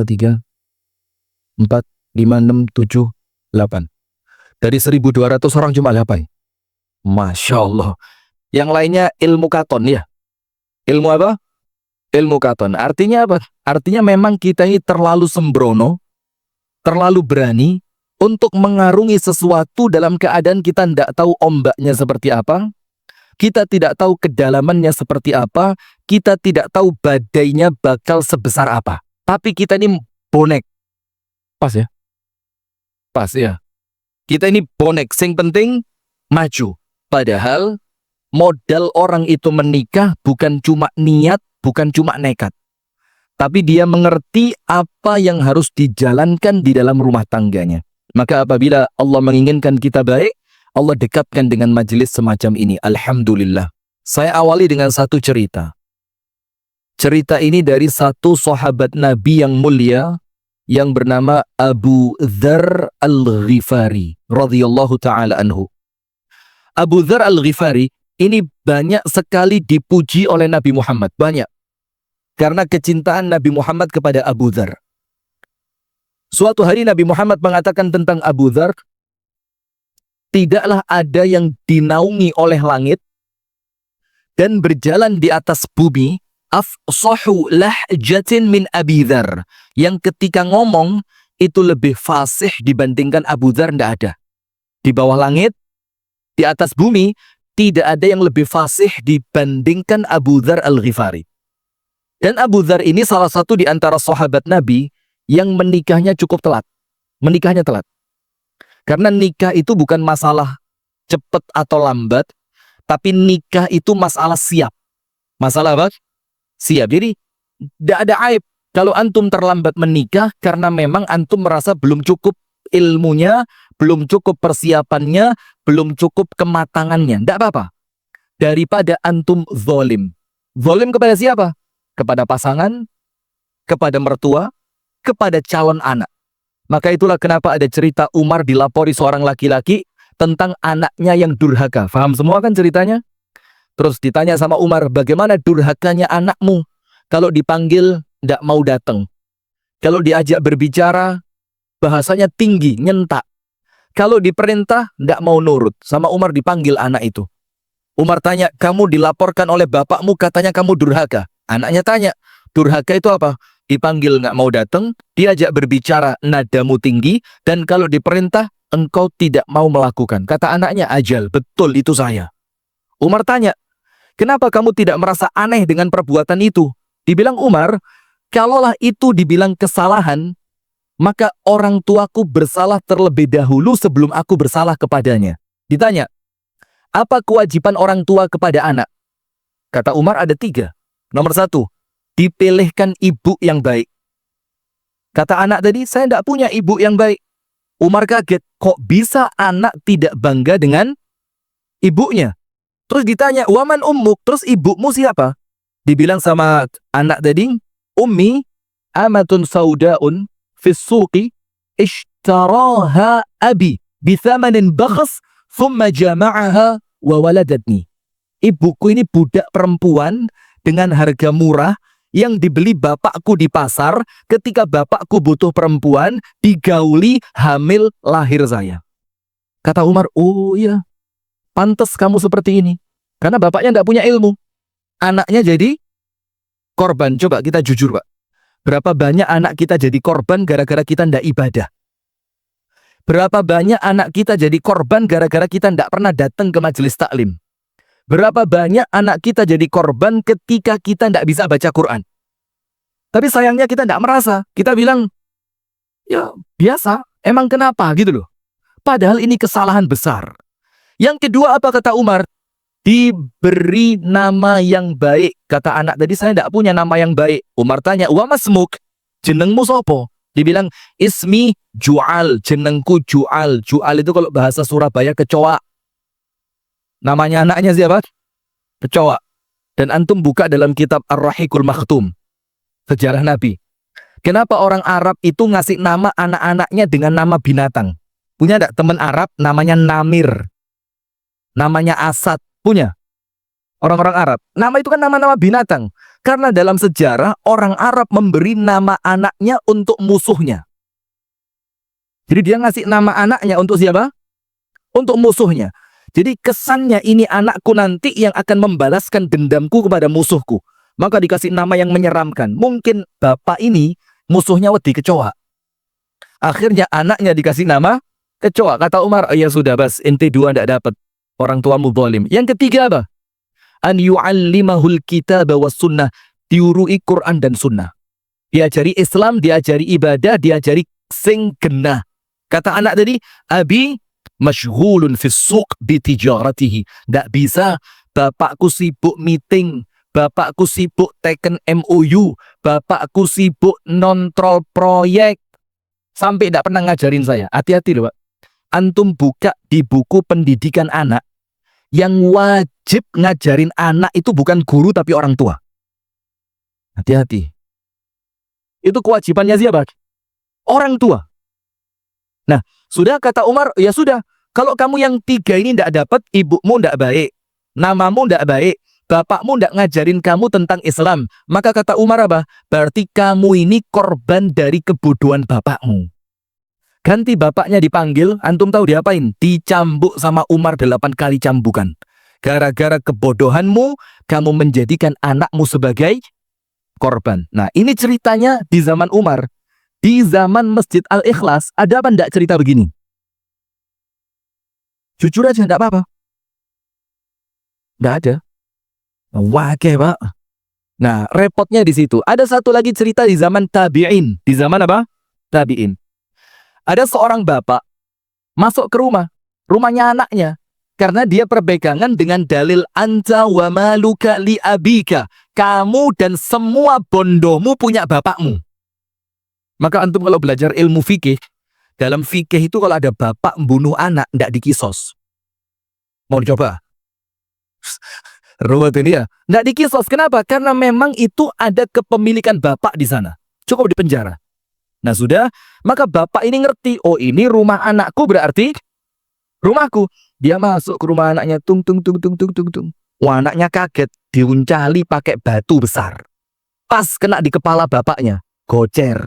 3, 4, 5, 6, 7, 8. Dari 1.200 orang cuma 8. Masya Allah. Yang lainnya ilmu katon ya. Ilmu apa? Ilmu katon. Artinya apa? Artinya memang kita ini terlalu sembrono, terlalu berani untuk mengarungi sesuatu dalam keadaan kita tidak tahu ombaknya seperti apa, kita tidak tahu kedalamannya seperti apa, kita tidak tahu badainya bakal sebesar apa. Tapi kita ini bonek. Pas ya? Pas ya. Kita ini bonek, sing penting maju. Padahal modal orang itu menikah bukan cuma niat, bukan cuma nekat. Tapi dia mengerti apa yang harus dijalankan di dalam rumah tangganya. Maka apabila Allah menginginkan kita baik, Allah dekatkan dengan majelis semacam ini. Alhamdulillah. Saya awali dengan satu cerita. Cerita ini dari satu sahabat Nabi yang mulia yang bernama Abu Dzar Al-Ghifari radhiyallahu taala anhu. Abu Dzar Al-Ghifari ini banyak sekali dipuji oleh Nabi Muhammad, banyak. Karena kecintaan Nabi Muhammad kepada Abu Dzar. Suatu hari Nabi Muhammad mengatakan tentang Abu Dzar, tidaklah ada yang dinaungi oleh langit dan berjalan di atas bumi afsahu lahjatin min Abi Dzar, yang ketika ngomong itu lebih fasih dibandingkan Abu Dzar. Tidak ada. Di bawah langit, di atas bumi, tidak ada yang lebih fasih dibandingkan Abu Dzar Al-Ghifari. Dan Abu Dzar ini salah satu di antara sahabat Nabi yang menikahnya cukup telat. Menikahnya telat. Karena nikah itu bukan masalah cepat atau lambat, tapi nikah itu masalah siap. Masalah apa? Siap. Jadi tidak ada aib kalau antum terlambat menikah karena memang antum merasa belum cukup ilmunya, belum cukup persiapannya, belum cukup kematangannya. Tidak apa-apa. Daripada antum zalim. Zalim kepada siapa? Kepada pasangan, kepada mertua, kepada calon anak. Maka itulah kenapa ada cerita Umar dilapori seorang laki-laki tentang anaknya yang durhaka. Faham semua kan ceritanya? Terus ditanya sama Umar, bagaimana durhakanya anakmu? Kalau dipanggil, tidak mau datang. Kalau diajak berbicara, bahasanya tinggi, nyentak. Kalau diperintah, tidak mau nurut. Sama Umar dipanggil anak itu. Umar tanya, kamu dilaporkan oleh bapakmu, katanya kamu durhaka. Anaknya tanya, durhaka itu apa? Dipanggil nggak mau datang, diajak berbicara, nadamu tinggi, dan kalau diperintah, engkau tidak mau melakukan. Kata anaknya, ajal, betul itu saya. Umar tanya, kenapa kamu tidak merasa aneh dengan perbuatan itu? Dibilang Umar, kalaulah itu dibilang kesalahan, maka orang tuaku bersalah terlebih dahulu sebelum aku bersalah kepadanya. Ditanya, apa kewajiban orang tua kepada anak? Kata Umar ada 3. Nomor 1, dipilihkan ibu yang baik. Kata anak tadi, saya tidak punya ibu yang baik. Umar kaget, kok bisa anak tidak bangga dengan ibunya? Terus ditanya, waman ummuk, terus ibumu siapa? Dibilang sama anak tadi, ummi amatun saudaun fis suqi ishtaraha abi bithamanin bakhs thumma jama'aha wa waladatni. Ibuku ini budak perempuan dengan harga murah yang dibeli bapakku di pasar ketika bapakku butuh perempuan, digauli, hamil, lahir saya. Kata Umar, oh iya, pantas kamu seperti ini. Karena bapaknya tidak punya ilmu. Anaknya jadi korban. Coba kita jujur, Pak. Berapa banyak anak kita jadi korban gara-gara kita tidak ibadah? Berapa banyak anak kita jadi korban gara-gara kita tidak pernah datang ke majelis taklim? Berapa banyak anak kita jadi korban ketika kita tidak bisa baca Quran? Tapi sayangnya kita tidak merasa. Kita bilang, ya biasa, emang kenapa gitu loh. Padahal ini kesalahan besar. Yang kedua apa kata Umar? Diberi nama yang baik. Kata anak tadi, saya tidak punya nama yang baik. Umar tanya, wa masmuk, jenengmu sopo? Dibilang, ismi Ju'al, jenengku Ju'al. Ju'al itu kalau bahasa Surabaya kecoa. Namanya anaknya siapa? Kecoa. Dan antum buka dalam kitab Ar-Rahiqul Makhtum, sejarah Nabi. Kenapa orang Arab itu ngasih nama anak-anaknya dengan nama binatang? Punya enggak teman Arab namanya Namir? Namanya Asad? Punya? Orang-orang Arab. Nama itu kan nama-nama binatang. Karena dalam sejarah orang Arab memberi nama anaknya untuk musuhnya. Jadi dia ngasih nama anaknya untuk siapa? Untuk musuhnya. Jadi kesannya ini anakku nanti yang akan membalaskan dendamku kepada musuhku. Maka dikasih nama yang menyeramkan. Mungkin bapak ini musuhnya wedi kecoa. Akhirnya anaknya dikasih nama kecoa. Kata Umar, ya sudah bas, ente dua tidak dapat. Orang tuamu zalim. Yang ketiga apa? An yu'allimahul kitaba was sunnah. Diurui Quran dan sunnah. Diajari Islam, diajari ibadah, diajari sing genah. Kata anak tadi, abi masyghulun fis suq bi tijaratihi. Tidak bisa, bapakku sibuk meeting, bapakku sibuk teken MOU, bapakku sibuk nontrol proyek. Sampai tidak pernah ngajarin saya. Hati-hati loh Pak. Antum buka di buku pendidikan anak, yang wajib ngajarin anak itu bukan guru tapi orang tua. Hati-hati. Itu kewajibannya siapa? Orang tua. Nah, sudah kata Umar, ya sudah. Kalau kamu yang tiga ini tidak dapat, ibumu tidak baik, namamu tidak baik, bapakmu tidak ngajarin kamu tentang Islam. Maka kata Umar apa? Berarti kamu ini korban dari kebodohan bapakmu. Ganti bapaknya dipanggil, antum tahu diapain? Dicambuk sama Umar 8 kali cambukan. Gara-gara kebodohanmu, kamu menjadikan anakmu sebagai korban. Nah, ini ceritanya di zaman Umar. Di zaman Masjid Al-Ikhlas, ada apa enggak cerita begini? Jujur aja, enggak apa-apa. Enggak ada. Wah, Pak. Nah, repotnya di situ. Ada satu lagi cerita di zaman tabi'in. Di zaman apa? Tabi'in. Ada seorang bapak masuk ke rumahnya anaknya. Karena dia perpegangan dengan dalil anta wa maluka li abika. Kamu dan semua bondomu punya bapakmu. Maka antum kalau belajar ilmu fikih, dalam fikih itu kalau ada bapak membunuh anak, tidak dikisos. Mau dicoba? Ruwet ini ya. Tidak dikisos. Kenapa? Karena memang itu ada kepemilikan bapak di sana. Cukup di penjara. Nah sudah, maka bapak ini ngerti, oh ini rumah anakku berarti rumahku. Dia masuk ke rumah anaknya, tung. Wah, anaknya kaget, diuncali pakai batu besar. Pas kena di kepala bapaknya, gocer.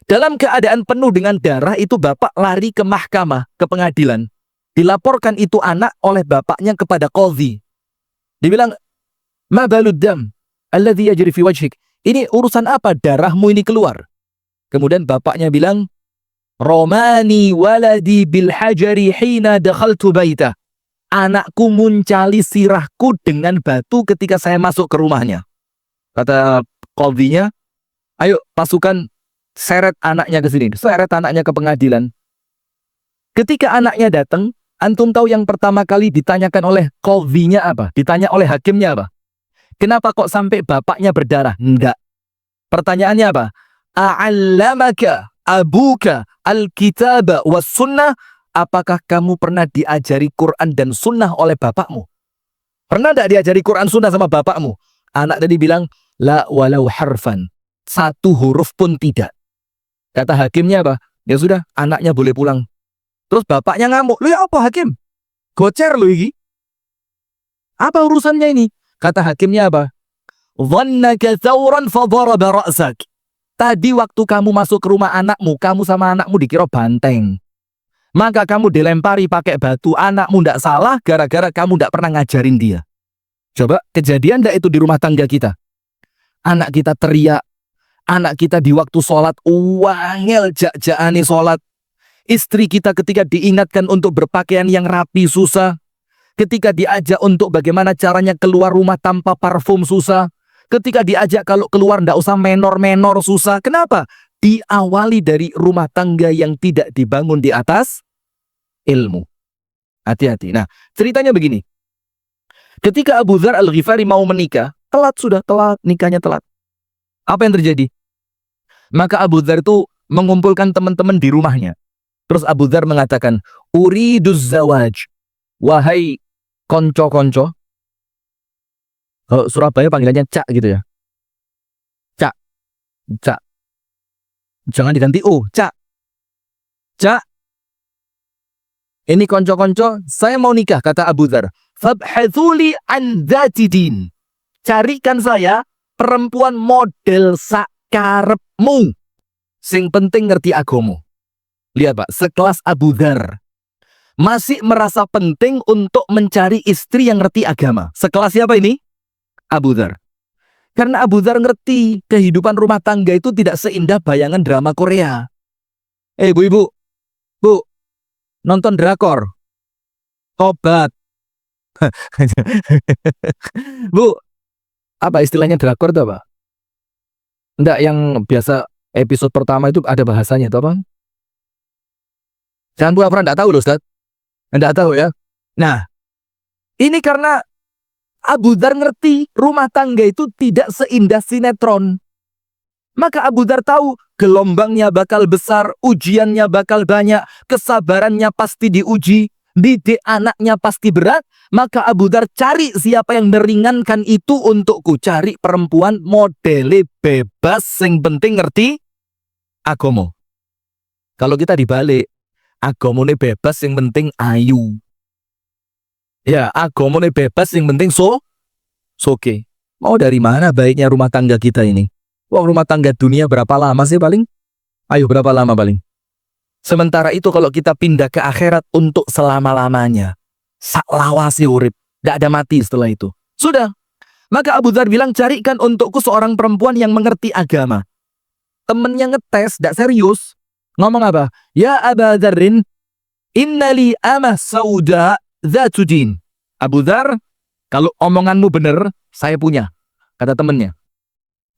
Dalam keadaan penuh dengan darah, itu bapak lari ke mahkamah, ke pengadilan. Dilaporkan itu anak oleh bapaknya kepada qadhi. Dibilang, ma balud dam alladhi yajri fi wajhik. Ini urusan apa darahmu ini keluar? Kemudian bapaknya bilang, Romani waladi bil hajari hina dakhaltu baita. Anakku muncali sirahku dengan batu ketika saya masuk ke rumahnya. Kata qadhinya, ayo pasukan seret anaknya ke sini, seret anaknya ke pengadilan. Ketika anaknya datang, antum tahu yang pertama kali ditanyakan oleh qadhinya apa? Ditanya oleh hakimnya apa? Kenapa kok sampai bapaknya berdarah? Enggak. Pertanyaannya apa? A'allamaka abuka al-kitaba was sunnah? Apakah kamu pernah diajari Quran dan sunnah oleh bapakmu? Pernah enggak diajari Quran sunnah sama bapakmu? Anak tadi bilang, la walau harfan. Satu huruf pun tidak. Kata hakimnya apa? Ya sudah, anaknya boleh pulang. Terus bapaknya ngamuk. Lu ya apa hakim? Gocer lu ini. Apa urusannya ini? Kata hakimnya apa? Dhannaka thawran fadharaba ra'sak. Tadi waktu kamu masuk ke rumah anakmu, kamu sama anakmu dikira banteng. Maka kamu dilempari pakai batu. Anakmu ndak salah gara-gara kamu ndak pernah ngajarin dia. Coba kejadian ndak itu di rumah tangga kita? Anak kita teriak. Anak kita di waktu sholat, wangel jak-jakane sholat. Istri kita ketika diingatkan untuk berpakaian yang rapi susah. Ketika diajak untuk bagaimana caranya keluar rumah tanpa parfum susah. Ketika diajak kalau keluar ndak usah menor-menor susah. Kenapa? Diawali dari rumah tangga yang tidak dibangun di atas ilmu. Hati-hati. Nah, ceritanya begini. Ketika Abu Dzar Al-Ghifari mau menikah, telat, nikahnya telat. Apa yang terjadi? Maka Abu Dzar itu mengumpulkan teman-teman di rumahnya. Terus Abu Dzar mengatakan, uriduz zawaj. Wahai konco-konco. Kalau Surabaya panggilannya cak gitu ya. Cak. Jangan diganti cak. Cak. Ini konco-konco, saya mau nikah, kata Abu Dzar. Fabhathuli an dzati din. Carikan saya perempuan model sakarepmu. Sing penting ngerti agama. Lihat Pak, sekelas Abu Dzar masih merasa penting untuk mencari istri yang ngerti agama. Sekelas siapa ini? Abu Dzar. Karena Abu Dzar ngerti kehidupan rumah tangga itu tidak seindah bayangan drama Korea. Bu, nonton drakor. Tobat. Bu, apa istilahnya drakor itu apa? Enggak, yang biasa episode pertama itu ada bahasanya itu apa? Jangan pura-pura enggak tahu loh, Ustaz. Enggak tahu ya. Nah, ini karena Abu Dzar ngerti rumah tangga itu tidak seindah sinetron. Maka Abu Dzar tahu gelombangnya bakal besar, ujiannya bakal banyak, kesabarannya pasti diuji, didik anaknya pasti berat. Maka Abu Dzar cari siapa yang meringankan itu untukku. Cari perempuan modele bebas, yang penting ngerti agama. Kalau kita dibalik, agamane bebas, yang penting ayu. Ya, agamane bebas, yang penting soke. Mau dari mana baiknya rumah tangga kita ini? Wah, rumah tangga dunia berapa lama sih paling? Ayo, berapa lama paling? Sementara itu kalau kita pindah ke akhirat untuk selama-lamanya. Saklawasi urip, tidak ada mati setelah itu. Sudah. Maka Abu Dzar bilang, carikan untukku seorang perempuan yang mengerti agama. Temennya ngetes, tidak serius. Ngomong apa? Ya Aba Dzarrin, innali amah sauda dzatudin. Abu Dzar, kalau omonganmu benar, saya punya. Kata temennya.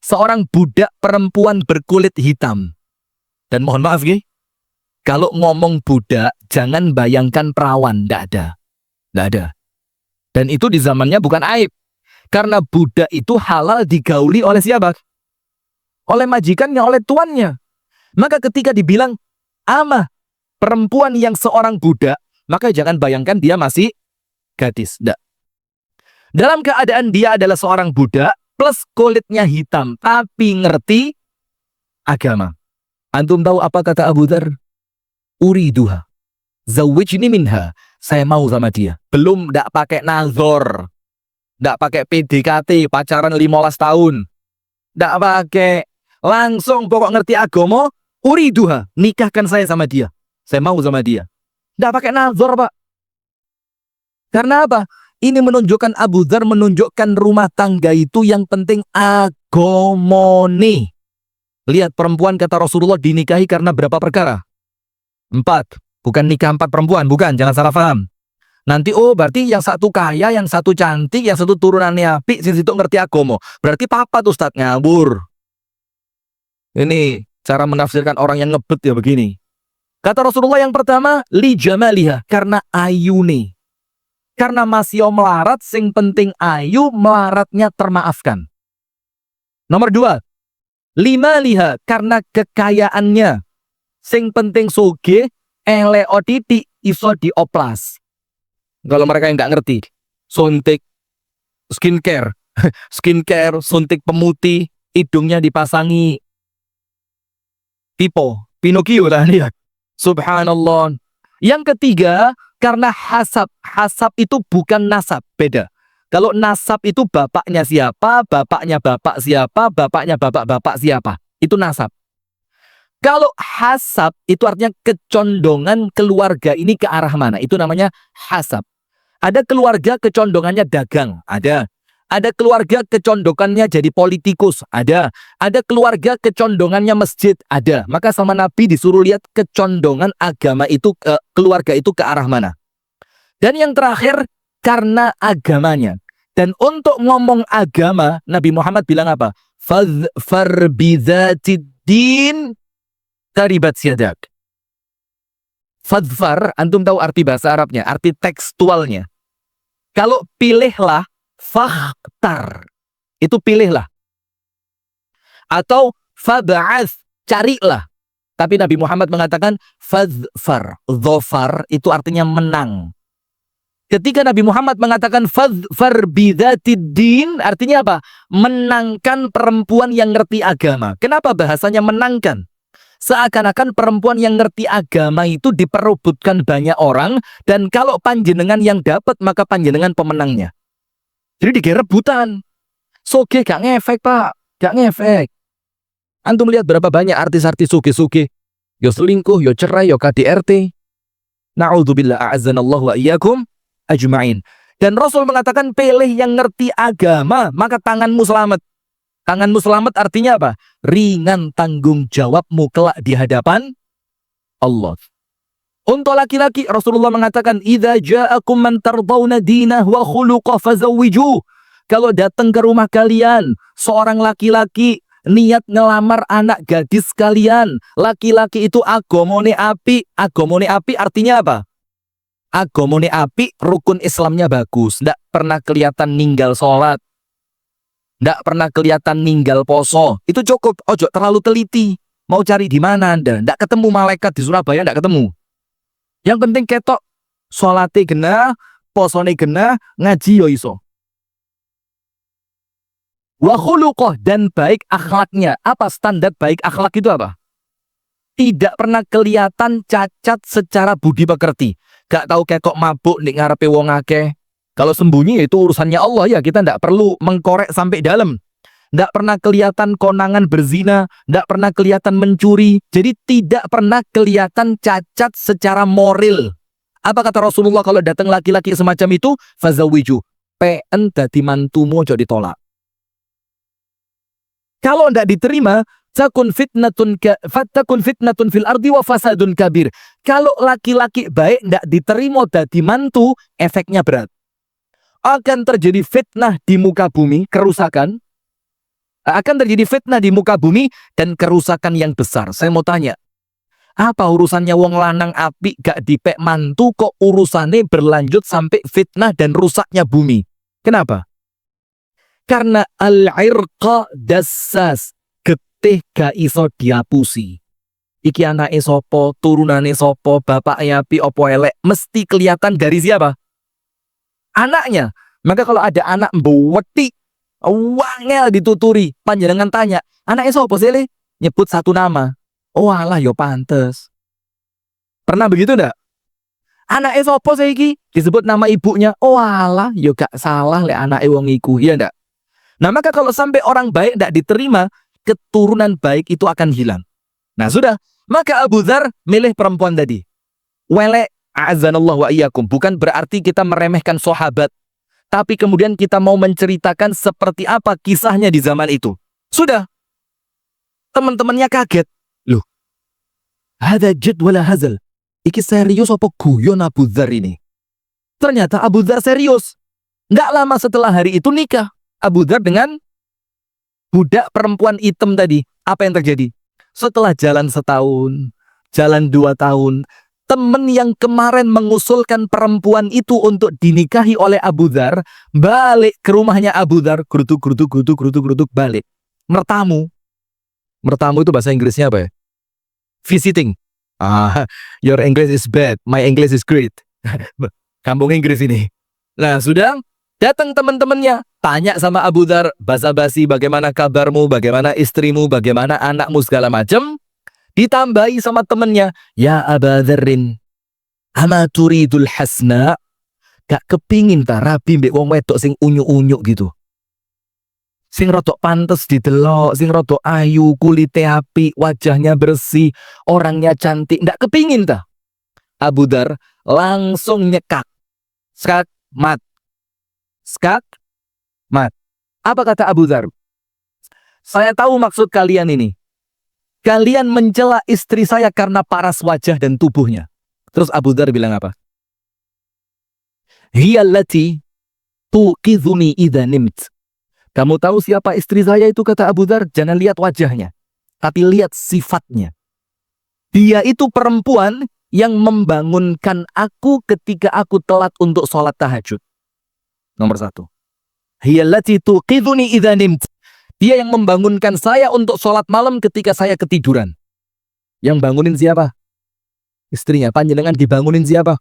Seorang budak perempuan berkulit hitam. Dan mohon maaf ya, kalau ngomong budak, jangan bayangkan perawan. Tidak ada. Tidak ada. Dan itu di zamannya bukan aib. Karena budak itu halal digauli oleh siapa? Oleh majikannya, oleh tuannya. Maka ketika dibilang amah, perempuan yang seorang budak, maka jangan bayangkan dia masih gadis. Tidak. Dalam keadaan dia adalah seorang budak, plus kulitnya hitam, tapi ngerti agama. Antum tahu apa kata Abu Dzar? Uriduha. Zawijni minha. Saya mau sama dia. Belum, tidak pakai nazor. Tidak pakai PDKT, pacaran 15 tahun. Tidak pakai. Langsung pokok ngerti agama. Uriduha. Nikahkan saya sama dia. Saya mau sama dia. Tidak pakai nazor, Pak. Karena apa? Ini menunjukkan Abu Dzar menunjukkan rumah tangga itu yang penting agamane. Lihat perempuan kata Rasulullah dinikahi karena berapa perkara? 4. Bukan nikah 4 perempuan, bukan, jangan salah paham. Nanti berarti yang satu kaya, yang satu cantik, yang satu turunannya apik, yang situ ngerti agama. Berarti papat Ustaz, ngawur. Ini cara menafsirkan orang yang ngebet ya begini. Kata Rasulullah yang pertama, li jamaliha, karena ayune. Karena masih melarat, sing penting ayu, melaratnya termaafkan. Nomor 2, lima liha, karena kekayaannya. Sing penting soge, eleo titik, iso dioplas. Kalau mereka yang nggak ngerti, suntik skincare, suntik pemutih, hidungnya dipasangi Pinocchio lah lihat. Subhanallah. Yang ketiga, karena hasab. Hasab itu bukan nasab, beda. Kalau nasab itu bapaknya siapa, bapaknya bapak siapa, bapaknya bapak-bapak siapa. Itu nasab. Kalau hasab itu artinya kecondongan keluarga ini ke arah mana. Itu namanya hasab. Ada keluarga kecondongannya dagang, ada. Ada keluarga kecondongannya jadi politikus, ada. Ada keluarga kecondongannya masjid, ada. Maka sama Nabi disuruh lihat kecondongan agama itu, keluarga itu ke arah mana. Dan yang terakhir, karena agamanya. Dan untuk ngomong agama, Nabi Muhammad bilang apa? Fadhfar bidzatiddin taribat siadak. Fadhfar, antum tahu arti bahasa Arabnya, arti tekstualnya. Kalau pilihlah, fakhtar, itu pilihlah. Atau fab'ath, carilah. Tapi Nabi Muhammad mengatakan fadhfar. Dhofar itu artinya menang. Ketika Nabi Muhammad mengatakan fadhfar bidzatiddin, artinya apa? Menangkan perempuan yang ngerti agama. Kenapa bahasanya menangkan? Seakan-akan perempuan yang ngerti agama itu diperebutkan banyak orang, dan kalau panjenengan yang dapat, maka panjenengan pemenangnya. Jadi direbutan. Soge gak ngefek, Pak. Gak ngefek. Antum lihat berapa banyak artis-artis suge-suge. Yo selingkuh, yo cerai, yo KDRT. Na'udzubillah a'azzanallahu wa iyyakum ajma'in. Dan Rasul mengatakan pilih yang ngerti agama, maka tanganmu selamat. Tanganmu selamat artinya apa? Ringan tanggung jawabmu kelak di hadapan Allah. Untuk laki-laki Rasulullah mengatakan idza ja'akum man tardawna dinah wa khuluqah fazawwiju. Kalau datang ke rumah kalian seorang laki-laki niat ngelamar anak gadis kalian, laki-laki itu agamane api. Agamane api artinya apa? Agamane api, rukun Islamnya bagus, ndak pernah kelihatan ninggal sholat, ndak pernah kelihatan ninggal poso. Itu cukup. Ojo terlalu teliti. Mau cari di mana Anda? Ndak ketemu malaikat di Surabaya, ndak ketemu. Yang penting ketok sholate genah, posone genah, ngaji yo iso. Wa khuluqah, dan baik akhlaknya. Apa standar baik akhlak itu apa? Tidak pernah kelihatan cacat secara budi pekerti. Gak tahu kekok mabuk nek ngarepe wong akeh. Kalau sembunyi itu urusannya Allah ya, kita ndak perlu mengkorek sampai dalam. Ndak pernah kelihatan konangan berzina, ndak pernah kelihatan mencuri. Jadi tidak pernah kelihatan cacat secara moral. Apa kata Rasulullah kalau datang laki-laki semacam itu? Fazawiju. PN dadi mantumu aja ditolak. Kalau ndak diterima, takun fitnatun fil ardi wa fasadun kabir. Kalau laki-laki baik ndak diterima dadi mantu, efeknya berat. Akan terjadi fitnah di muka bumi, kerusakan. Akan terjadi fitnah di muka bumi dan kerusakan yang besar. Saya mau tanya, apa urusannya wong lanang apik gak dipek mantu kok urusannya berlanjut sampai fitnah dan rusaknya bumi? Kenapa? Karena al-irqa dassas, getih gak iso diapusi. Iki anake sopo, turunane sopo, bapaknya api opo elek, mesti kelihatan dari siapa? Anaknya. Maka kalau ada anak mbweti, wangel dituturi, panjenengan tanya, anaknya sapa sih? Nyebut satu nama. Oh alah yo pantes. Pernah begitu ndak? Anaknya sapa sih iki? Disebut nama ibunya. Oh alah yo gak salah lek anake wong iku, iya ndak? Nah, maka kalau sampai orang baik ndak diterima, keturunan baik itu akan hilang. Nah, sudah. Maka Abu Dzar milih perempuan tadi. Welek a'azzanallahu wa iyyakum. Bukan berarti kita meremehkan sahabat, tapi kemudian kita mau menceritakan seperti apa kisahnya di zaman itu. Sudah. Teman-temannya kaget. Loh, hadza jad wala hazal. Iki serius apa guyon Abu Dzar ini? Ternyata Abu Dzar serius. Nggak lama setelah hari itu nikah Abu Dzar dengan budak perempuan hitam tadi. Apa yang terjadi? Setelah jalan setahun, jalan 2 tahun, temen yang kemarin mengusulkan perempuan itu untuk dinikahi oleh Abu Dzar balik ke rumahnya Abu Dzar, geruduk balik. Mertamu. Mertamu itu bahasa Inggrisnya apa ya? Visiting. Your English is bad, my English is great. Kampung Inggris ini. Nah, sudah datang teman-temannya, tanya sama Abu Dzar, basa-basi bagaimana kabarmu, bagaimana istrimu, bagaimana anakmu, segala macam. Ditambahi sama temennya, ya Aba Dzarrin, ama turidul hasna, gak kepingin ta rabi mbek wong wedok sing unyu-unyu gitu. Sing rodok pantes didelok, sing rodok ayu, kulite apik, wajahnya bersih, orangnya cantik, ndak kepingin ta? Abu Dzar langsung nyekak. Skak mat. Skak mat. Apa kata Abu Dzar? Saya tahu maksud kalian ini. Kalian mencela istri saya karena paras wajah dan tubuhnya. Terus Abu Dzar bilang apa? Hiya allati tuqidhuni idza nimt. Kamu tahu siapa istri saya itu, kata Abu Dzar? Jangan lihat wajahnya, tapi lihat sifatnya. Dia itu perempuan yang membangunkan aku ketika aku telat untuk sholat tahajud. Nomor 1. Hiya allati tuqidhuni idza nimt. Dia yang membangunkan saya untuk sholat malam ketika saya ketiduran. Yang bangunin siapa? Istrinya. Panjenengan dibangunin siapa?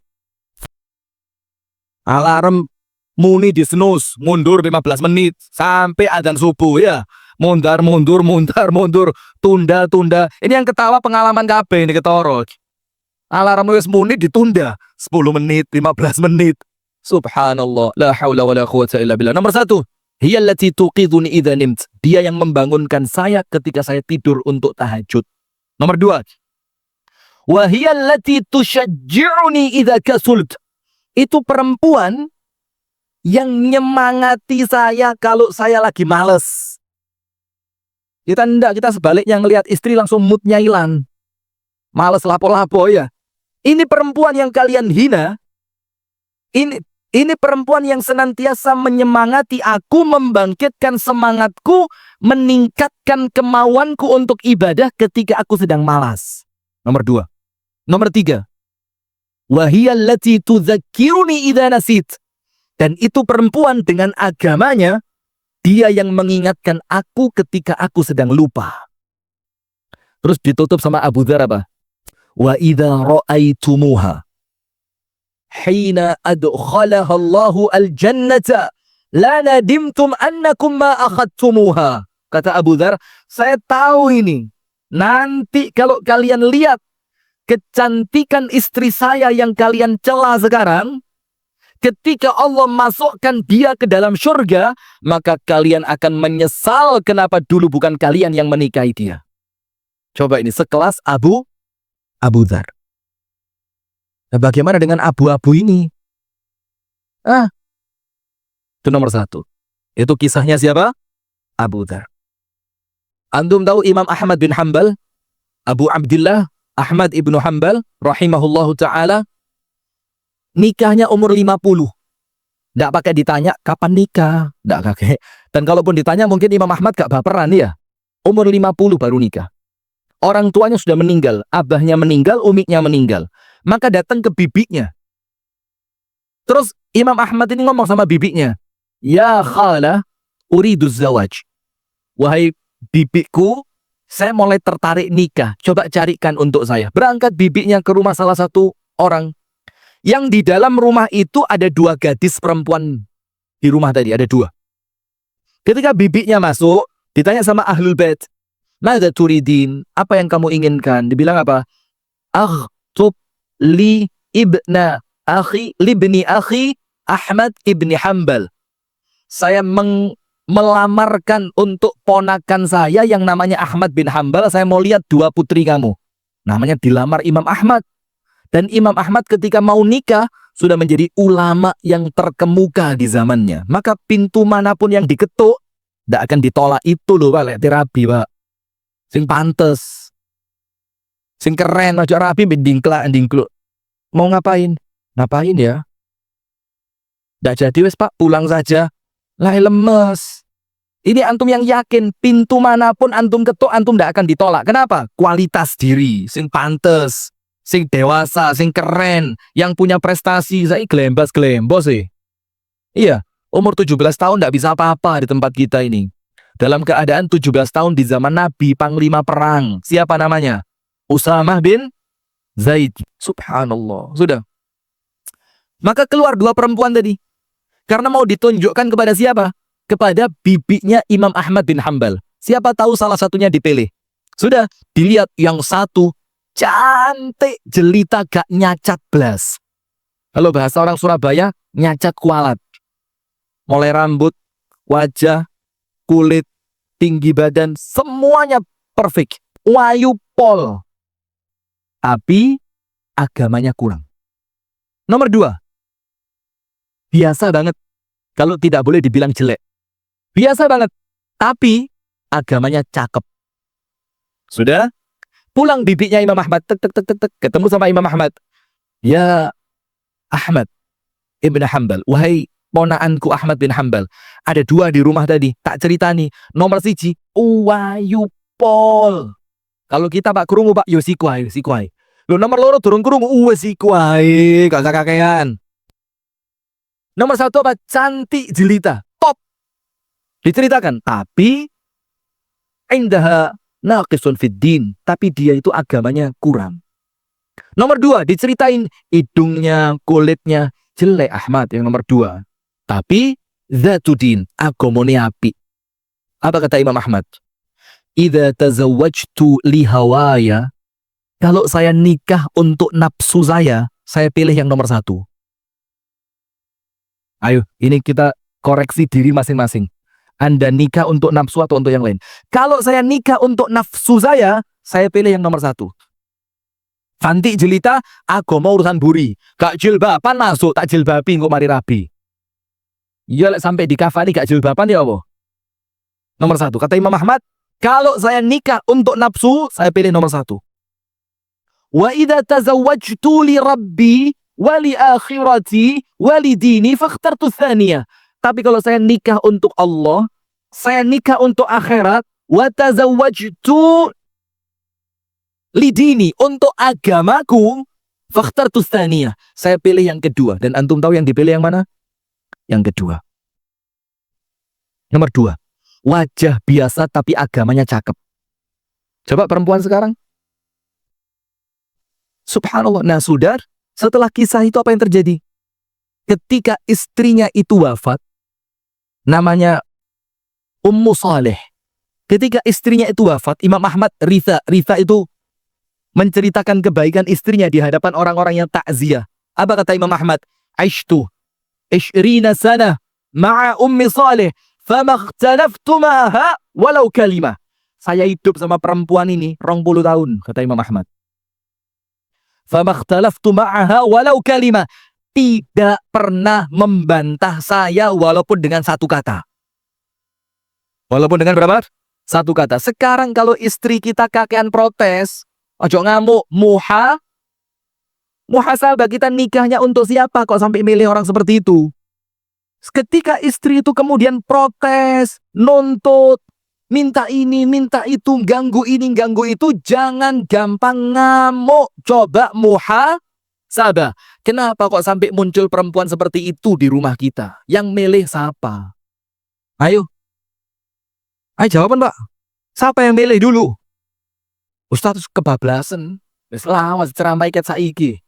Alarm muni di snooze, mundur 15 menit sampai adzan subuh ya. Mundur, tunda. Ini yang ketawa pengalaman kabeh ini ketoro. Alarm wis muni ditunda 10 menit, 15 menit. Subhanallah, la haula wala quwwata illa billah. Nomor 1. Hiya allati tuqiduni idza nimt. Dia yang membangunkan saya ketika saya tidur untuk tahajud. Nomor 2. Wa hiya allati tusyajji'uni idza kasult. Itu perempuan yang nyemangati saya kalau saya lagi males. Kita enggak, kita sebaliknya ngelihat istri langsung moodnya hilang. Males lapo-lapo ya. Ini perempuan yang kalian hina. Ini perempuan yang senantiasa menyemangati aku, membangkitkan semangatku, meningkatkan kemauanku untuk ibadah ketika aku sedang malas. Nomor 2. Nomor 3. Wa hiya allati tudzakkiruni idza nasit. Dan itu perempuan dengan agamanya, dia yang mengingatkan aku ketika aku sedang lupa. Terus ditutup sama Abu Dzar apa? Wa idza ra'aitumuha hina adkhalaha Allahu al-jannata la nadimtum annakum ma akhadtumuha. Kata Abu Dzar, saya tahu ini. Nanti kalau kalian lihat kecantikan istri saya yang kalian cela sekarang, ketika Allah masukkan dia ke dalam surga, maka kalian akan menyesal kenapa dulu bukan kalian yang menikahi dia. Coba ini sekelas Abu Dzar. Nah, bagaimana dengan abu-abu ini? Itu nomor 1. Itu kisahnya siapa? Abu Dzar. Antum tahu Imam Ahmad bin Hanbal? Abu Abdullah Ahmad ibnu Hanbal rahimahullahu ta'ala, nikahnya umur 50. Nggak pakai ditanya kapan nikah. Nggak pakai. Dan kalaupun ditanya mungkin Imam Ahmad gak baperan ya. Umur 50 baru nikah. Orang tuanya sudah meninggal. Abahnya meninggal, umiknya meninggal. Maka datang ke bibinya. Terus Imam Ahmad ini ngomong sama bibinya, ya khala uridu zawaj. Wahai bibiku, saya mulai tertarik nikah. Coba carikan untuk saya. Berangkat bibinya ke rumah salah satu orang. Yang di dalam rumah itu ada 2 gadis perempuan. Di rumah tadi ada 2. Ketika bibinya masuk, ditanya sama ahlul bait, "Madza turidin?" Apa yang kamu inginkan? Dibilang apa? "Akhtub li ibna akhi libni akhi Ahmad ibni Hanbal." Saya melamarkan untuk ponakan saya yang namanya Ahmad bin Hanbal. Saya mau lihat 2 putri kamu. Namanya dilamar Imam Ahmad. Dan Imam Ahmad ketika mau nikah sudah menjadi ulama yang terkemuka di zamannya. Maka pintu manapun yang diketuk tidak akan ditolak. Itu loh Pak, terapi Pak. Sing pantes, sing keren, aja rapi ndingkluk. Mau ngapain? Ngapain ya? Nggak jadi wes Pak, pulang saja. Lah lemes. Ini antum yang yakin, pintu manapun antum ketuk, antum tidak akan ditolak. Kenapa? Kualitas diri, sing pantes, sing dewasa, sing keren, yang punya prestasi. Saya gelembos sih. Iya, umur 17 tahun tidak bisa apa-apa di tempat kita ini. Dalam keadaan 17 tahun di zaman Nabi, panglima perang. Siapa namanya? Usamah bin Zaid. Subhanallah. Sudah. Maka keluar 2 perempuan tadi. Karena mau ditunjukkan kepada siapa? Kepada bibinya Imam Ahmad bin Hanbal. Siapa tahu salah satunya dipilih. Sudah, dilihat yang satu cantik, jelita, gak nyacat blas. Kalau bahasa orang Surabaya, nyacat kualat. Mulai rambut, wajah, kulit, tinggi badan, semuanya perfect. Wayu pol. Tapi agamanya kurang. Nomor 2. Biasa banget. Kalau tidak boleh dibilang jelek. Biasa banget. Tapi agamanya cakep. Sudah? Pulang bibinya Imam Ahmad. Ketemu sama Imam Ahmad. Ya Ahmad ibn Hanbal. Wahai ponaanku Ahmad bin Hanbal. Ada 2 di rumah tadi. Tak cerita nih. Nomor 1. Wayu pol. Kalau kita Pak krungu Pak. Yo sikwai. Lo nomor 2 durung krungu. Sikwai. Kakak-kakean. Nomor 1 apa? Cantik jelita. Top. Diceritakan. Tapi indaha naqisun fid din. Tapi dia itu agamanya kurang. Nomor 2. Diceritain hidungnya, kulitnya jelek Ahmad yang nomor 2. Tapi zatudin. Agamane api. Apa kata Imam Ahmad? Idza tazawwajtu li hawaya. Kalau saya nikah untuk nafsu saya pilih yang nomor 1. Ayo, ini kita koreksi diri masing-masing. Anda nikah untuk nafsu atau untuk yang lain? Kalau saya nikah untuk nafsu saya pilih yang nomor satu. Fanti jelita, agama urusan buri. Gak jilbaban masuk, tak jilbabi kok mari rabi. Ya sampai di kafani gak jilbaban ya apa? Nomor satu. Kata Imam Ahmad, kalau saya nikah untuk nafsu, saya pilih nomor satu. Wa idza tazawwajtu li rabbi wa li akhirati wa li dini fakhtartu tsaniyah. Tapi kalau saya nikah untuk Allah, saya nikah untuk akhirat, wa tazawwajtu li dini, untuk agamaku, fakhtartu tsaniyah. Saya pilih yang kedua. Dan antum tahu yang dipilih yang mana? Yang kedua. Nomor dua. Wajah biasa tapi agamanya cakep. Coba perempuan sekarang. Subhanallah. Nah, saudara, setelah kisah itu apa yang terjadi? Ketika istrinya itu wafat, namanya Ummu Saleh. Ketika istrinya itu wafat, Imam Ahmad Ritha itu menceritakan kebaikan istrinya di hadapan orang-orang yang takziah. Apa kata Imam Ahmad? Aishtu 20 sana ma'a Ummi Saleh fama ikhtalaftu ma'aha walau kalimah. Saya hidup sama perempuan ini 20 tahun, kata Imam Ahmad. Fama ikhtalaftu ma'aha walau kalimah. Tidak pernah membantah saya walaupun dengan satu kata. Walaupun dengan berapa? Satu kata. Sekarang kalau istri kita kakean protes, ojo ngamuk, muhasabah, kita nikahnya untuk siapa kok sampai milih orang seperti itu? Ketika istri itu kemudian protes, nuntut, minta ini, minta itu, ganggu ini, ganggu itu, jangan gampang ngamuk. Coba muhasabah. Kenapa kok sampai muncul perempuan seperti itu di rumah kita? Yang milih siapa? Ayo jawaban, Pak. Siapa yang milih dulu? Ustaz kebablasan. Selamat ceramah ikat saiki.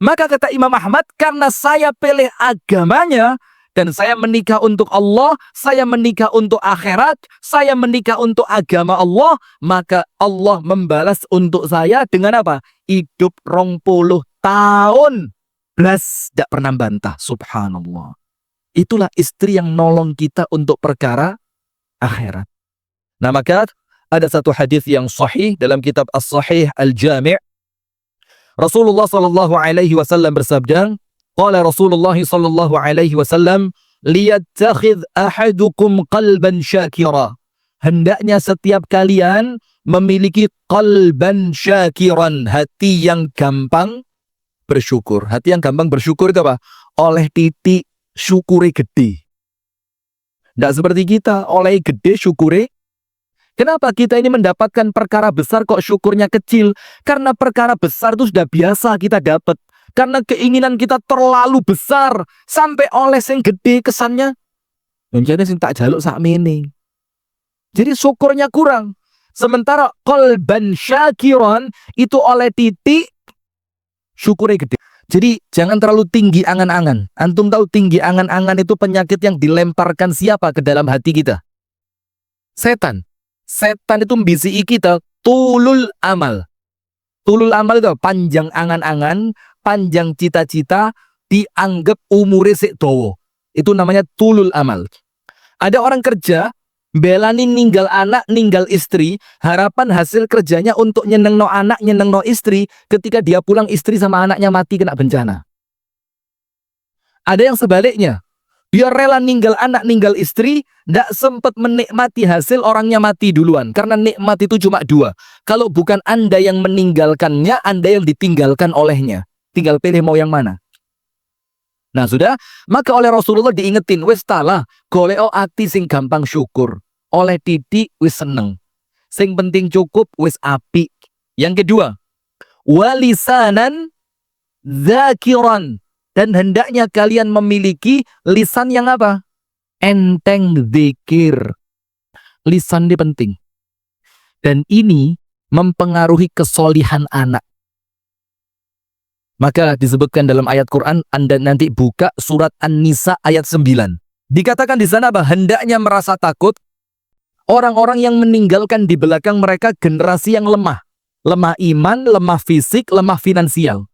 Maka kata Imam Ahmad, karena saya pilih agamanya, dan saya menikah untuk Allah, saya menikah untuk akhirat, saya menikah untuk agama Allah, maka Allah membalas untuk saya dengan apa? Hidup 20 tahun. Belas tidak pernah bantah. Subhanallah. Itulah istri yang nolong kita untuk perkara akhirat. Nah, maka ada satu hadis yang sahih dalam kitab As-Sahih Al-Jami'. Rasulullah sallallahu alaihi wasallam bersabda, qala Rasulullah sallallahu alaihi wasallam, liyattakhidh ahadukum qalban syakira. Hendaknya setiap kalian memiliki qalban syakiran, hati yang gampang bersyukur. Hati yang gampang bersyukur itu apa? Oleh titik syukure gede. Tidak seperti kita, oleh gede syukure. Kenapa kita ini mendapatkan perkara besar kok syukurnya kecil? Karena perkara besar itu sudah biasa kita dapat. Karena keinginan kita terlalu besar sampai oleh yang gede kesannya. Jadi sing tak jaluk sakmene. Jadi syukurnya kurang. Sementara qalban syakiran itu oleh titik syukurnya gede. Jadi jangan terlalu tinggi angan-angan. Antum tahu tinggi angan-angan itu penyakit yang dilemparkan siapa ke dalam hati kita? Setan. Setan itu mbisi kita tulul amal. Tulul amal itu panjang angan-angan, panjang cita-cita, dianggap umure sik dawa. Itu namanya tulul amal. Ada orang kerja, belani ninggal anak, ninggal istri, harapan hasil kerjanya untuk nyenengno anak, nyenengno istri, ketika dia pulang istri sama anaknya mati kena bencana. Ada yang sebaliknya. Dia rela ninggal anak, ninggal istri, tidak sempat menikmati hasil orangnya mati duluan. Karena nikmat itu cuma dua. Kalau bukan Anda yang meninggalkannya, Anda yang ditinggalkan olehnya. Tinggal pilih mau yang mana. Nah sudah, maka oleh Rasulullah diingetin, wis talah, goleo ati sing gampang syukur. Oleh titik wis seneng. Sing penting cukup wis apik. Yang kedua, walisanan zakiran. Dan hendaknya kalian memiliki lisan yang apa? Enteng zikir. Lisan ini penting. Dan ini mempengaruhi kesolihan anak. Maka disebutkan dalam ayat Quran, Anda nanti buka surat An-Nisa ayat 9. Dikatakan di sana bahwa hendaknya merasa takut orang-orang yang meninggalkan di belakang mereka generasi yang lemah. Lemah iman, lemah fisik, lemah finansial.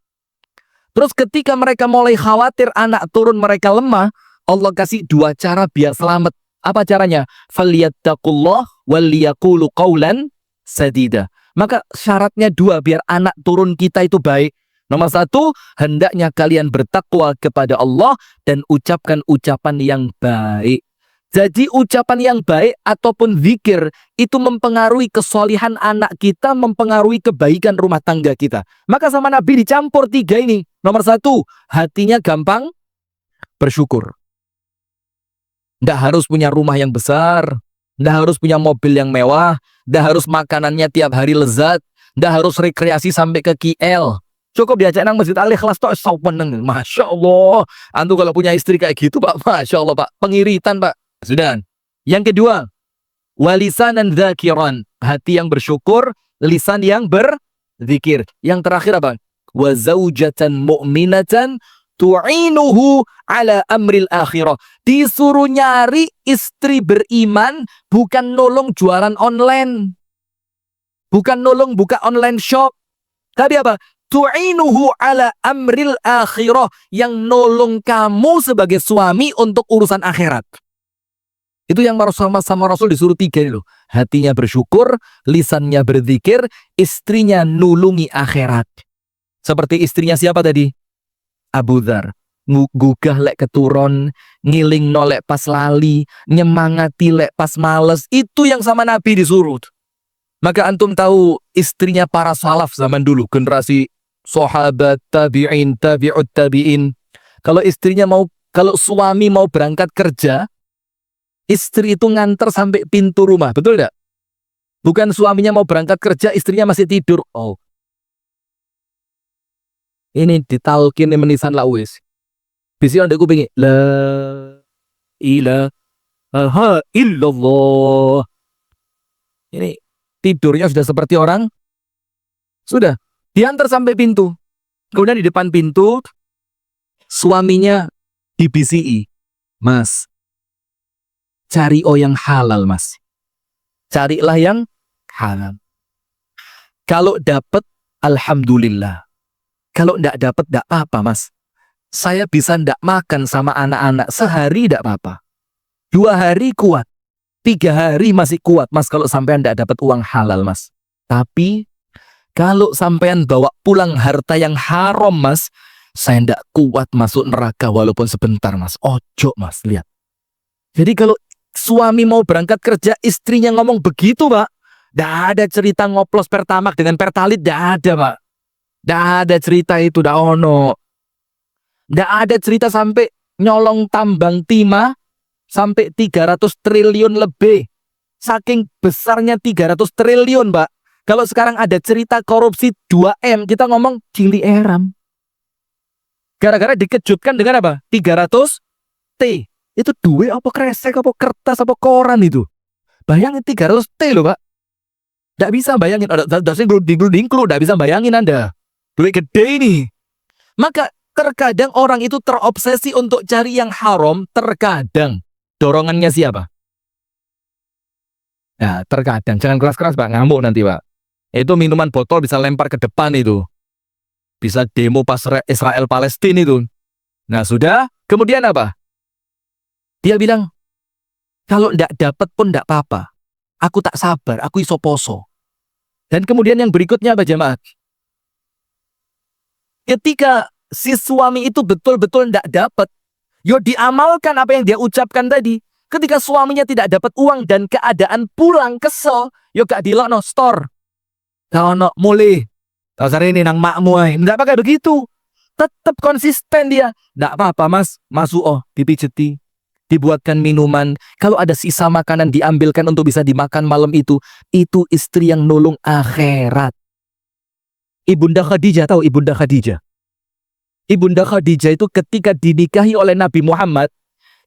Terus ketika mereka mulai khawatir anak turun mereka lemah, Allah kasih dua cara biar selamat. Apa caranya? Falyattaqullah wal yaqulu qawlan sadida. Maka syaratnya dua biar anak turun kita itu baik. Nomor satu, hendaknya kalian bertakwa kepada Allah dan ucapkan ucapan yang baik. Jadi ucapan yang baik ataupun zikir itu mempengaruhi kesolihan anak kita, mempengaruhi kebaikan rumah tangga kita. Maka sama Nabi dicampur tiga ini. Nomor satu, hatinya gampang bersyukur. Nggak harus punya rumah yang besar, nggak harus punya mobil yang mewah, nggak harus makanannya tiap hari lezat, nggak harus rekreasi sampai ke KL. Cukup diajak nang Masjid Al-Ikhlas tok saupeneng. Masya Allah. Antu kalau punya istri kayak gitu Pak, Masya Allah Pak. Pengiritan Pak. Sudah. Yang kedua, walisanan dzakiran. Hati yang bersyukur, lisan yang berzikir. Yang terakhir apa? Wa zaujatan mu'minatan tu'inuhu ala amril akhirah. Disuruh nyari istri beriman, bukan nolong jualan online. Bukan nolong buka online shop. Tadi apa? Tu'inuhu ala amril akhirah, yang nolong kamu sebagai suami untuk urusan akhirat. Itu yang sama Rasul disuruh tiga ini loh. Hatinya bersyukur, lisannya berzikir, istrinya nulungi akhirat. Seperti istrinya siapa tadi? Abu Dzar. Gugah lek keturun, ngiling nolek pas lali, nyemangati lek pas males. Itu yang sama Nabi disuruh. Maka antum tahu istrinya para salaf zaman dulu, generasi sahabat, tabi'in, tabi'ut tabi'in. Kalau suami mau berangkat kerja, istri itu nganter sampai pintu rumah, betul tidak? Bukan suaminya mau berangkat kerja, istrinya masih tidur. Oh, ini ditalkin menisan lah wis. Bisi anda kupingi la ilaha illallah. Ini tidurnya sudah seperti orang. Sudah diantar sampai pintu. Kemudian di depan pintu suaminya dibisi, Mas, cari yang halal Mas. Carilah yang halal. Kalau dapat, alhamdulillah. Kalau enggak dapat, enggak apa-apa Mas. Saya bisa enggak makan sama anak-anak sehari enggak apa-apa. 2 hari kuat. 3 hari masih kuat Mas kalau sampean enggak dapat uang halal Mas. Tapi kalau sampean bawa pulang harta yang haram Mas, saya enggak kuat masuk neraka walaupun sebentar Mas. Ojo Mas, lihat. Jadi kalau suami mau berangkat kerja, istrinya ngomong begitu Pak, enggak ada cerita ngoplos Pertamax dengan Pertalite, enggak ada Pak. Enggak ada cerita itu, enggak ono. Enggak ada cerita sampai nyolong tambang timah sampai 300 triliun lebih. Saking besarnya 300 triliun, Pak. Kalau sekarang ada cerita korupsi 2M, kita ngomong cili eram. Gara-gara dikejutkan dengan apa? 300 T. Itu duit apa kresek, apa kertas, apa koran itu. Bayangin 300 T loh, Pak. Nggak bisa bayangin. Dasarnya gluding-gluding, nggak bisa bayangin Anda. Duit gede ini. Maka terkadang orang itu terobsesi untuk cari yang haram, terkadang. Dorongannya siapa? Ya, terkadang. Jangan keras-keras, Pak. Ngamuk nanti, Pak. Itu minuman botol bisa lempar ke depan itu. Bisa demo pas Israel-Palestina itu. Nah, sudah. Kemudian apa? Dia bilang, kalau enggak dapat pun enggak apa-apa. Aku tak sabar, aku iso poso. Dan kemudian yang berikutnya apa jemaah? Ketika si suami itu betul-betul enggak dapat, yo diamalkan apa yang dia ucapkan tadi. Ketika suaminya tidak dapat uang dan keadaan pulang kesel, yo gak dilokno store. Kalau mulai, tahu ini nang makmu ay, enggak pakai begitu. Tetap konsisten dia. Enggak apa-apa Mas, masuk dipijeti. Dibuatkan minuman, kalau ada sisa makanan diambilkan untuk bisa dimakan malam itu istri yang nolong akhirat. Ibunda Khadijah, tahu Ibunda Khadijah? Ibunda Khadijah itu ketika dinikahi oleh Nabi Muhammad,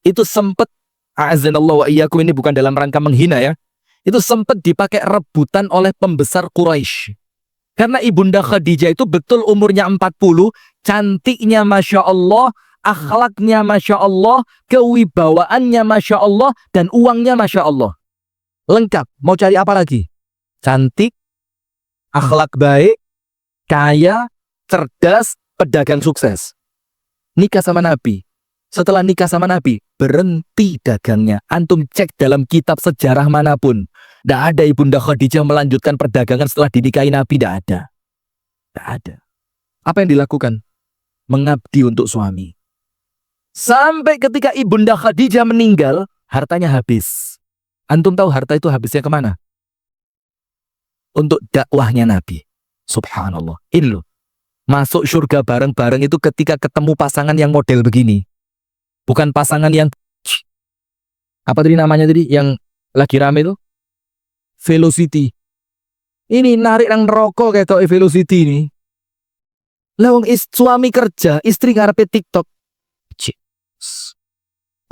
itu sempat, a'azanallahu wa iyyakum, ini bukan dalam rangka menghina ya, itu sempat dipakai rebutan oleh pembesar Quraisy. Karena Ibunda Khadijah itu betul umurnya 40, cantiknya Masya Allah, akhlaknya Masya Allah, kewibawaannya Masya Allah, dan uangnya Masya Allah. Lengkap. Mau cari apa lagi? Cantik, akhlak baik, kaya, cerdas, pedagang sukses. Nikah sama Nabi. Setelah nikah sama Nabi, berhenti dagangnya. Antum cek dalam kitab sejarah manapun. Tidak ada Ibunda Khadijah melanjutkan perdagangan setelah dinikahi Nabi. Tidak ada. Tidak ada. Apa yang dilakukan? Mengabdi untuk suami. Sampai ketika Ibunda Khadijah meninggal, hartanya habis. Antum tahu harta itu habisnya kemana? Untuk dakwahnya Nabi. Subhanallah. Ini loh. Masuk surga bareng-bareng itu ketika ketemu pasangan yang model begini. Bukan pasangan yang apa tadi namanya tadi yang lagi rame itu? Velocity. Ini narik nang rokok kayak tau Velocity ini. Lawang suami kerja, istri ngarepe TikTok.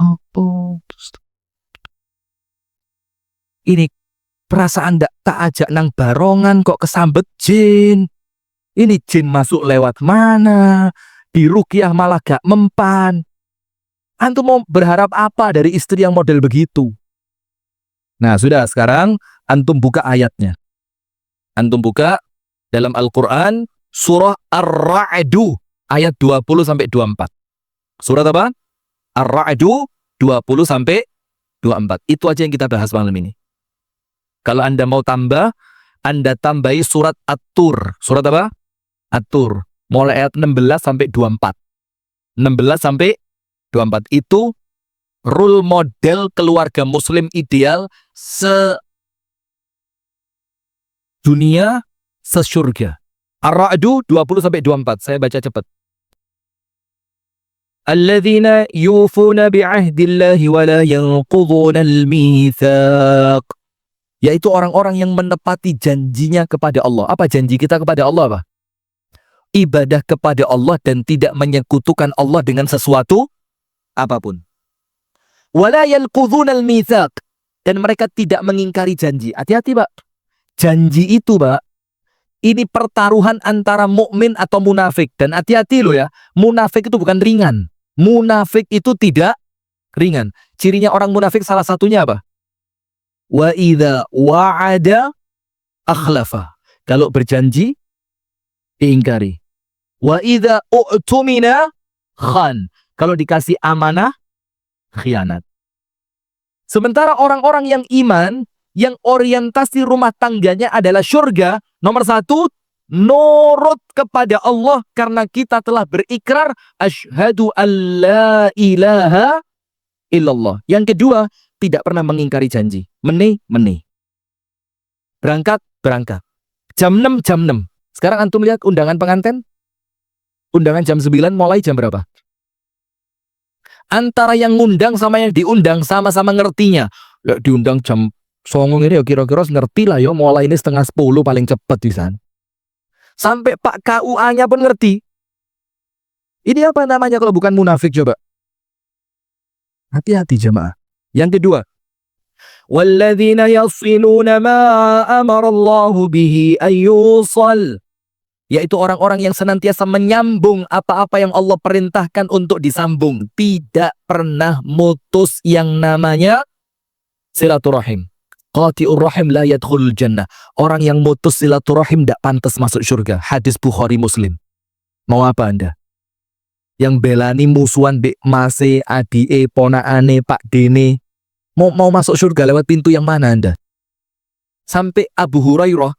Apa? Ini perasaan tak ajak nang barongan kok kesambet jin. Ini jin masuk lewat mana? Di ruqyah malah gak mempan. Antum mau berharap apa dari istri yang model begitu? Nah, sudah sekarang antum buka ayatnya. Antum buka dalam Al-Qur'an surah Ar-Ra'du ayat 20 sampai 24. Surat apa? Ar-Ra'du 20 sampai 24. Itu aja yang kita bahas malam ini. Kalau Anda mau tambah, Anda tambahi surat At-Tur. Surat apa? At-Tur. Mulai ayat 16 sampai 24. 16 sampai 24 itu role model keluarga muslim ideal sedunia, sesurga. Ar-Ra'du 20 sampai 24. Saya baca cepat. Alladzina yufuna bi'ahdillahi wa la yanqudhuna al-mitsaq. Yaitu orang-orang yang menepati janjinya kepada Allah. Apa janji kita kepada Allah apa? Ibadah kepada Allah dan tidak menyekutukan Allah dengan sesuatu apapun. Wala yanqudhunal mitsaq, dan mereka tidak mengingkari janji. Hati-hati, Pak. Janji itu, Pak, ini pertaruhan antara mukmin atau munafik. Dan hati-hati loh ya, munafik itu bukan ringan. Munafik itu tidak ringan. Cirinya orang munafik salah satunya apa? Wa idza wa'ada akhlafa. Kalau berjanji diingkari. Wa idza u'tumina khan. Kalau dikasih amanah, khianat. Sementara orang-orang yang iman, yang orientasi rumah tangganya adalah surga, nomor satu, nurut kepada Allah karena kita telah berikrar, asyhadu an la ilaha illallah. Yang kedua, tidak pernah mengingkari janji. Meneh. Berangkat. Jam 6. Sekarang antum lihat undangan pengantin. Undangan jam 9, mulai jam berapa? Antara yang ngundang sama yang diundang sama-sama ngertinya. Ya, diundang jam 9 ini ya kira-kira ngerti lah ya, mulai ini 9:30 paling cepat di sana. Sampai Pak KUA-nya pun ngerti. Ini apa namanya kalau bukan munafik coba? Hati-hati jemaah. Yang kedua, walladzina yasiluna ma amarallahu bihi ayyusal. Yaitu orang-orang yang senantiasa menyambung apa-apa yang Allah perintahkan untuk disambung. Tidak pernah mutus yang namanya silaturahim. Qati'ur rahim la yadkhulul jannah. Orang yang mutus silaturahim tidak pantas masuk surga. Hadis Bukhari Muslim. Mau apa Anda? Yang belani musuhan Bik Mase, Adie, Ponaane, Pak Dene. Mau masuk surga lewat pintu yang mana Anda? Sampai Abu Hurairah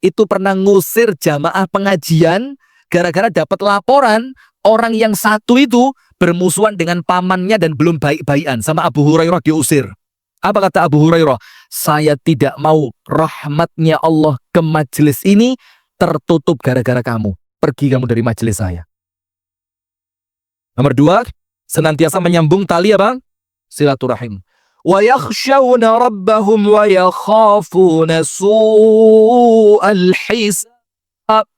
itu pernah ngusir jamaah pengajian gara-gara dapat laporan orang yang satu itu bermusuhan dengan pamannya dan belum baik-baikan. Sama Abu Hurairah diusir. Apa kata Abu Hurairah? Saya tidak mau rahmatnya Allah ke majelis ini tertutup gara-gara kamu. Pergi kamu dari majelis saya. Nomor dua, senantiasa menyambung tali apa? Silaturahim. Wa yakhshawna rabbahum wa yakhafuna su'al hisab.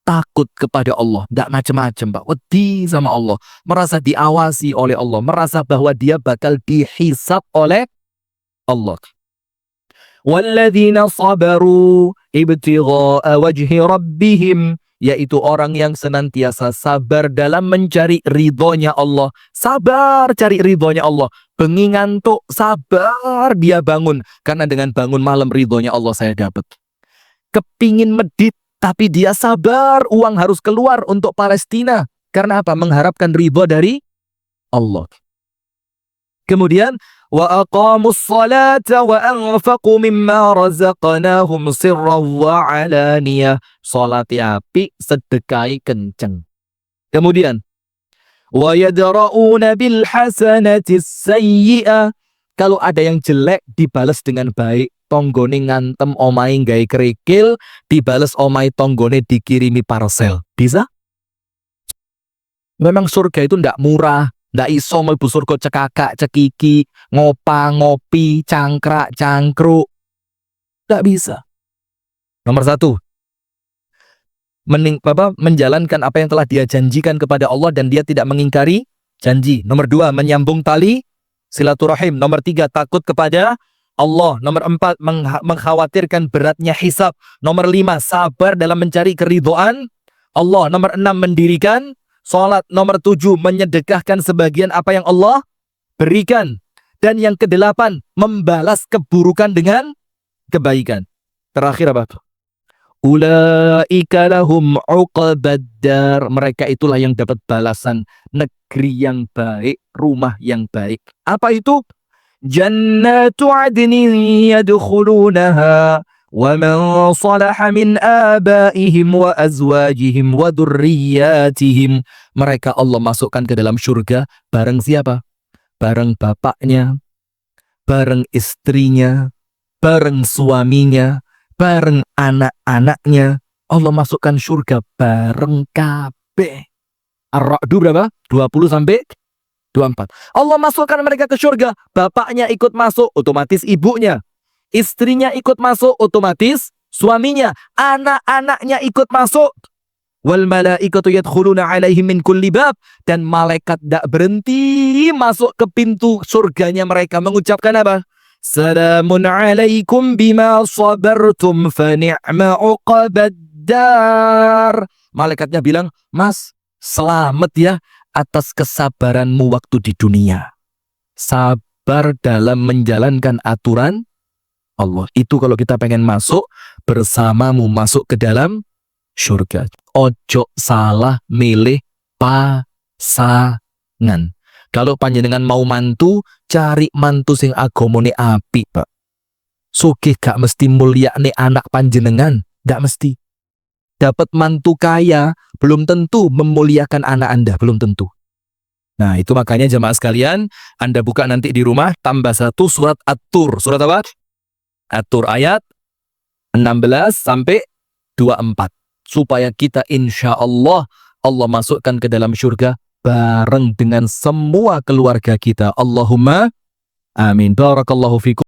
Takut kepada Allah, tidak macam-macam, Pak. Wedi sama Allah, merasa diawasi oleh Allah, merasa bahwa dia bakal dihisab oleh Allah. Walladzina sabaru ibtigha'a wajhi rabbihim, yaitu orang yang senantiasa sabar dalam mencari ridhonya Allah. Sabar cari ridhonya Allah. Bengi ngantuk, sabar dia bangun. Karena dengan bangun malam ridhonya Allah saya dapat. Kepingin medit, tapi dia sabar. Uang harus keluar untuk Palestina. Karena apa? Mengharapkan ridho dari Allah. Kemudian wa aqamus salata wa anfaqu mimma razaqnahum sirran wa alaniyah. Salat apik, sedekahi kenceng. Kemudian wa yadra'una bil hasanati sayyi'ah. Kalau ada yang jelek dibalas dengan baik. Tonggone ngantem omahe gawe kerikil, dibales omahe tonggone dikirimi parcel. Bisa? Memang surga itu ndak murah. Ndak iso mlebu surga cekakak, cekiki, ngopa, ngopi, cangkrak, cangkruk. Ndak bisa. Nomor 1. Menjalankan apa yang telah dia janjikan kepada Allah dan dia tidak mengingkari janji. Nomor 2, menyambung tali silaturahim. Nomor 3, takut kepada Allah. Nomor 4, mengkhawatirkan beratnya hisab. Nomor 5, sabar dalam mencari keridhaan Allah. Nomor 6, mendirikan sholat. Nomor 7, menyedekahkan sebagian apa yang Allah berikan. Dan yang ke-8, membalas keburukan dengan kebaikan. Terakhir apa? Ulaika lahum uqbaddar. Mereka itulah yang dapat balasan negeri yang baik, rumah yang baik. Apa itu? Jannatu adnin yadkhulunaha wa man salaha min abaihim wa azwajihim wa dzurriyyatihim. Mereka Allah masukkan ke dalam surga bareng siapa? Bareng bapaknya, bareng istrinya, bareng suaminya, bareng anak-anaknya. Allah masukkan surga bareng kabeh. Ar-Ra'du berapa? 20 sampai 24. Allah masukkan mereka ke surga. Bapaknya ikut masuk, otomatis ibunya. Istrinya ikut masuk, otomatis suaminya. Anak-anaknya ikut masuk. Wal malaikatu yadkhuluna alaihim min kulli bab. Dan malaikat tidak berhenti masuk ke pintu surganya mereka. Mengucapkan apa? Salamun alaikum bima sabartum fa ni'ma uqbaddar. Malaikatnya bilang, Mas, selamat ya atas kesabaranmu waktu di dunia. Sabar dalam menjalankan aturan Allah. Itu kalau kita pengen masuk bersamamu masuk ke dalam surga. Ojo salah milih pasangan. Kalau panjenengan mau mantu, cari mantu sing agamane apik, Pak. Sugih gak mesti mulyane anak panjenengan, gak mesti. Dapat mantu kaya belum tentu memuliakan anak Anda, belum tentu. Nah, itu makanya jemaah sekalian, Anda buka nanti di rumah tambah 1 surat At-Tur. Surat apa? At-Tur ayat 16 sampai 24. Supaya kita insya Allah masukkan ke dalam surga bareng dengan semua keluarga kita. Allahumma amin. Barakallahu fikum.